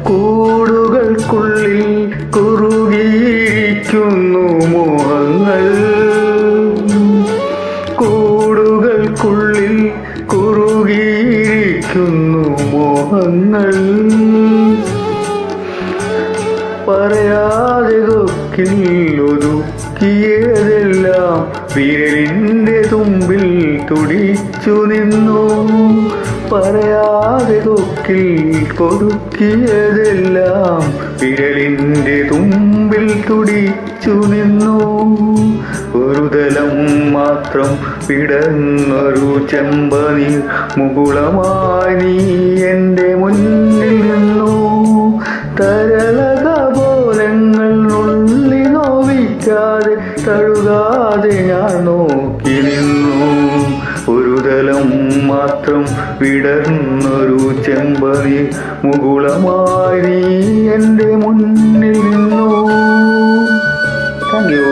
കൂടുകൾക്കുള്ളിൽ കുറുകിയിരിക്കുന്നു മോഹങ്ങൾ. കൂടുകൾക്കുള്ളിൽ കുറുകിയിരിക്കുന്നു മോഹങ്ങൾ. പറയാതെ കൊക്കിൽ ഒതുക്കിയതെല്ലാം വിരലിൻ്റെ തുമ്പിൽ തുടിച്ചു നിന്നു. പറയാതെ കൊക്കിൽ കൊതുക്കിയതെല്ലാം വിരലിൻ്റെ തുമ്പിൽ തുടിച്ചു നിന്നു. ഒരു തലം മാത്രം വിടർന്നൊരു ചെമ്പനീർ മുകുളമായി നീ എൻ്റെ മുന്നിൽ നിന്നു. തരളകപോലങ്ങൾ നുള്ളി നോവിക്കാതെ തഴുകാതെ ഞാൻ നോക്കി നിന്നു. ഒരു തലം മാത്രം വിടർന്നൊരു ചെമ്പനീർ മുകുളമായി നീ എൻ്റെ മുന്നിൽ നിന്നു. Thank you.